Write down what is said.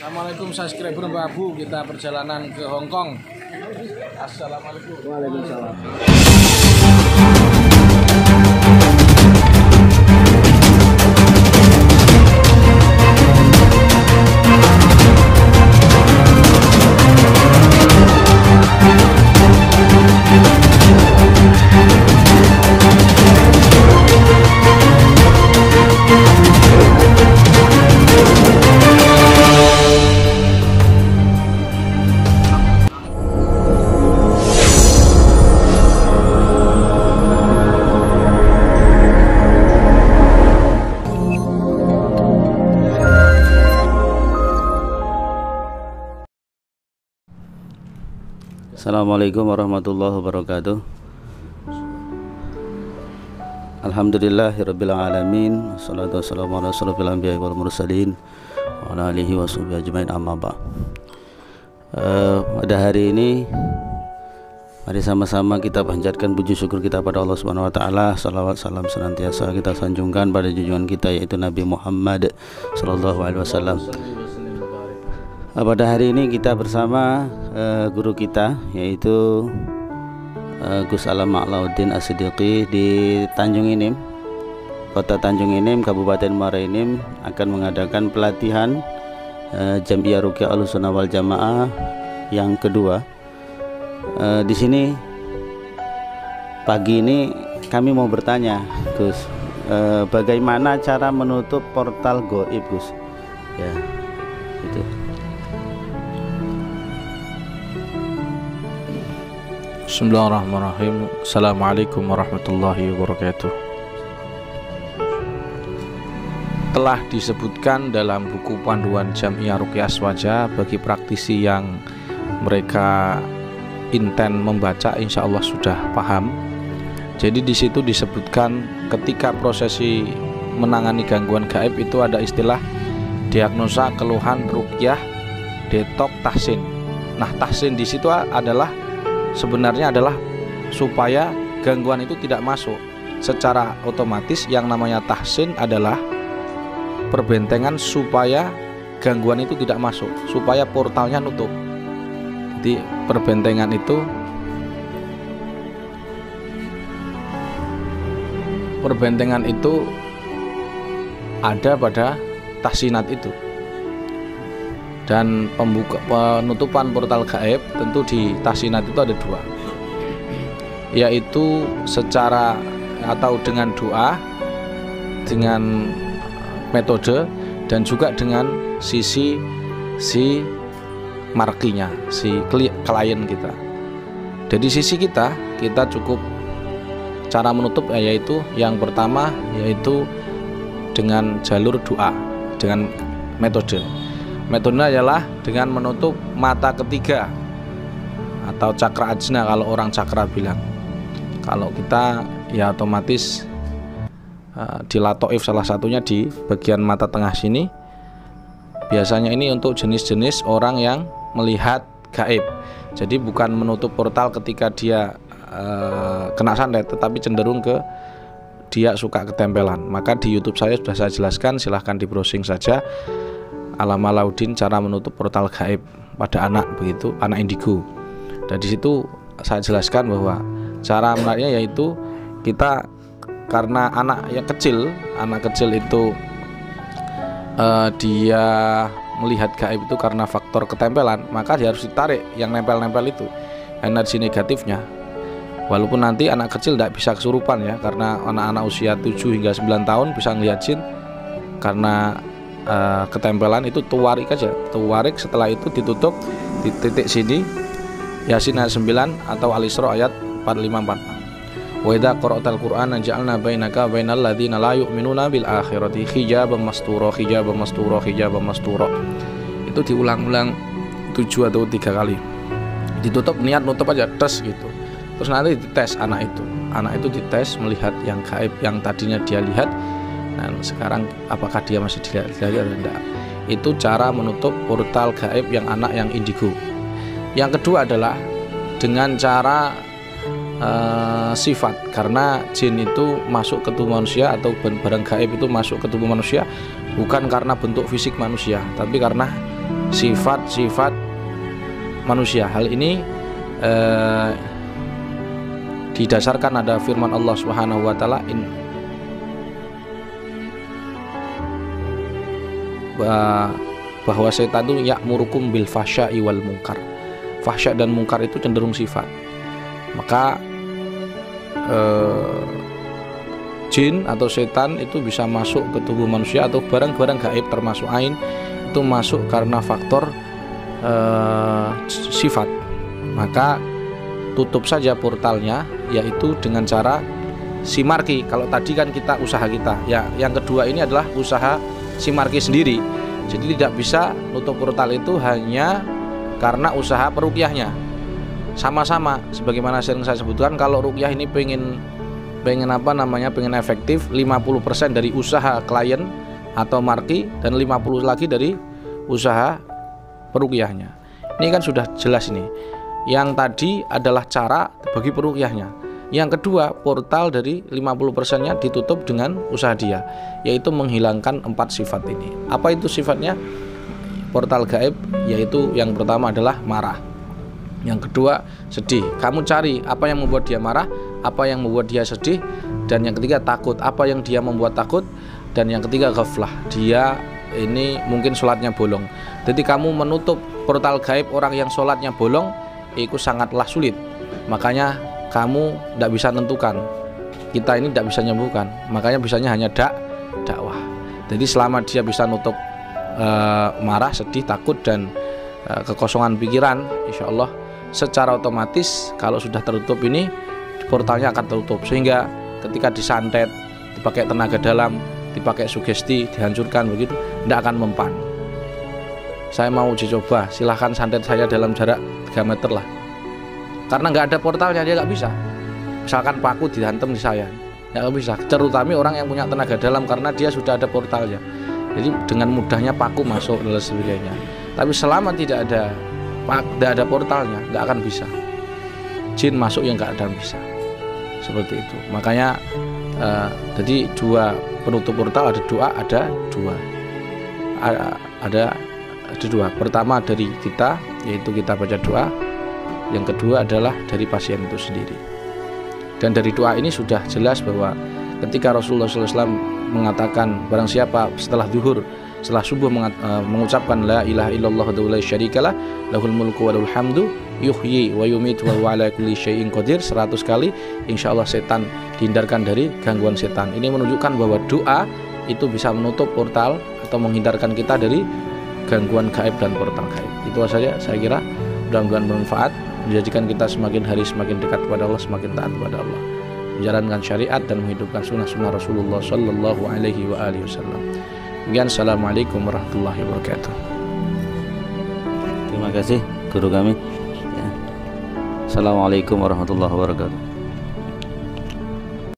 Assalamualaikum subscriber Mbak Abu, kita perjalanan ke Hong Kong. Assalamualaikum. Waalaikumsalam. Assalamualaikum warahmatullahi wabarakatuh. Alhamdulillahirabbil alamin. Wassalatu wassalamu ala asyrofil anbiya'i wal mursalin wa ala alihi washabihi ajmain, amma ba'd. Pada hari ini mari sama-sama kita panjatkan puji syukur kita pada Allah Subhanahu wa taala. Salawat salam senantiasa kita sanjungkan pada junjungan kita, yaitu Nabi Muhammad sallallahu alaihi wasallam. Pada hari ini kita bersama guru kita, yaitu Gus Alam Ma'lauddin As-Siddiqi di Tanjung Inim, Kota Tanjung Inim, Kabupaten Muara Enim, akan mengadakan pelatihan Jam'iyah Ruqyah Ahlussunnah wal Jamaah yang kedua. Di sini pagi ini kami mau bertanya, Gus, bagaimana cara menutup portal gaib, Gus? Ya, itu. Bismillahirrahmanirrahim. Assalamualaikum warahmatullahi wabarakatuh. Telah disebutkan dalam buku panduan Jam'iyah Ruqyah Aswaja bagi praktisi yang mereka inten membaca, insya Allah sudah paham. Jadi di situ disebutkan ketika prosesi menangani gangguan gaib itu ada istilah diagnosa, keluhan, ruqyah, detok, tahsin. Nah, tahsin di situ adalah sebenarnya adalah supaya gangguan itu tidak masuk. Secara otomatis yang namanya tahsin adalah perbentengan supaya gangguan itu tidak masuk, supaya portalnya nutup. Jadi perbentengan itu ada pada tahsinat itu. Dan penutupan portal gaib tentu di tahsinat itu ada dua, yaitu secara atau dengan doa, dengan metode, dan juga dengan sisi si markinya, si klien kita. Jadi sisi kita cukup cara menutup, yaitu yang pertama yaitu dengan jalur doa, dengan metode. Metodenya adalah dengan menutup mata ketiga atau cakra ajna kalau orang cakra bilang. Kalau kita ya otomatis di latoif salah satunya di bagian mata tengah sini. Biasanya ini untuk jenis-jenis orang yang melihat gaib. Jadi bukan menutup portal ketika dia kena santet, tetapi cenderung ke dia suka ketempelan. Maka di YouTube saya sudah saya jelaskan, silahkan di browsing saja. Alam Ma'lauddin cara menutup portal gaib pada anak, begitu, anak indigo. Dan di situ saya jelaskan bahwa cara menariknya yaitu kita, karena anak kecil itu dia melihat gaib itu karena faktor ketempelan, maka dia harus ditarik yang nempel-nempel itu, energi negatifnya. Walaupun nanti anak kecil tidak bisa kesurupan ya, karena anak-anak usia 7 hingga 9 tahun bisa ngelihat jin karena ketempelan itu. Tuwarik aja, tuwarik, setelah itu ditutup di titik sini Yasin ayat 9 atau Al-Isra ayat 45-46. Wa idza qara'tal Qur'ana ja'alna bainaka bainal ladzina la yu'minuna bil akhirati hijaban mastura, hijaban mastura, hijaban mastura. Itu diulang-ulang 7 atau 3 kali. Ditutup, niat nutup aja, tes gitu. Terus nanti dites anak itu dites melihat yang gaib yang tadinya dia lihat. Nah, sekarang apakah dia masih dilihat atau tidak? Itu cara menutup portal gaib yang anak yang indigo. Yang kedua adalah dengan cara sifat, karena jin itu masuk ke tubuh manusia atau barang gaib itu masuk ke tubuh manusia bukan karena bentuk fisik manusia, tapi karena sifat-sifat manusia. Hal ini didasarkan ada firman Allah Subhanahu wa taala bahwa setan itu ya'murukum bil fahsya'i wal munkar. Fahsya dan munkar itu cenderung sifat. Maka jin atau setan itu bisa masuk ke tubuh manusia atau barang-barang gaib termasuk ain itu masuk karena faktor sifat. Maka tutup saja portalnya, yaitu dengan cara simarki. Kalau tadi kan kita usaha kita, ya yang kedua ini adalah usaha simarki sendiri. Jadi tidak bisa nutup portal itu hanya karena usaha peruqyahnya. Sama-sama sebagaimana sering saya sebutkan, kalau ruqyah ini pengen efektif, 50% dari usaha klien atau marki dan 50 lagi dari usaha peruqyahnya. Ini kan sudah jelas ini. Yang tadi adalah cara bagi peruqyahnya. Yang kedua, portal dari 50%-nya ditutup dengan usaha dia, yaitu menghilangkan 4 sifat ini. Apa itu sifatnya? Portal gaib, yaitu yang pertama adalah marah. Yang kedua, sedih. Kamu cari apa yang membuat dia marah, apa yang membuat dia sedih, dan yang ketiga takut. Apa yang dia membuat takut, dan yang ketiga ghaflah. Dia ini mungkin sholatnya bolong. Jadi kamu menutup portal gaib orang yang sholatnya bolong, itu sangatlah sulit. Makanya kamu tidak bisa tentukan. Kita ini tidak bisa menyembuhkan. Makanya bisanya hanya dakwah. Jadi selama dia bisa nutup marah, sedih, takut, dan kekosongan pikiran, insya Allah secara otomatis kalau sudah tertutup ini portalnya akan tertutup. Sehingga ketika disantet, dipakai tenaga dalam, dipakai sugesti, dihancurkan begitu, tidak akan mempan. Saya mau uji coba, silahkan santet saya dalam jarak 3 meter lah. Karena nggak ada portalnya, dia nggak bisa. Misalkan paku dihantam di saya, nggak bisa. Terutama orang yang punya tenaga dalam, karena dia sudah ada portalnya. Jadi dengan mudahnya paku masuk dan sebagainya. Tapi selama tidak ada portalnya, nggak akan bisa. Jin masuk yang nggak akan bisa. Seperti itu. Makanya jadi dua penutup portal, ada doa, ada dua. Pertama dari kita, yaitu kita baca doa. Yang kedua adalah dari pasien itu sendiri. Dan dari doa ini sudah jelas bahwa ketika Rasulullah SAW mengatakan barang siapa setelah zuhur, setelah subuh mengucapkan la ilaha illallah wa la syarikalah lahul mulku wa lahul hamdu yuhyi wa yumitu wa huwa ala kulli syai'in qadir 100 kali, insyaallah setan dihindarkan dari gangguan setan. Ini menunjukkan bahwa doa itu bisa menutup portal atau menghindarkan kita dari gangguan gaib dan portal gaib. Itu saja saya kira, mudah-mudahan bermanfaat, menjadikan kita semakin hari semakin dekat kepada Allah, semakin taat kepada Allah, menjalankan syariat dan menghidupkan sunnah-sunnah Rasulullah Sallallahu Alaihi Wasallam. Demikian, assalamualaikum warahmatullahi wabarakatuh. Terima kasih guru kami. Assalamualaikum warahmatullahi wabarakatuh.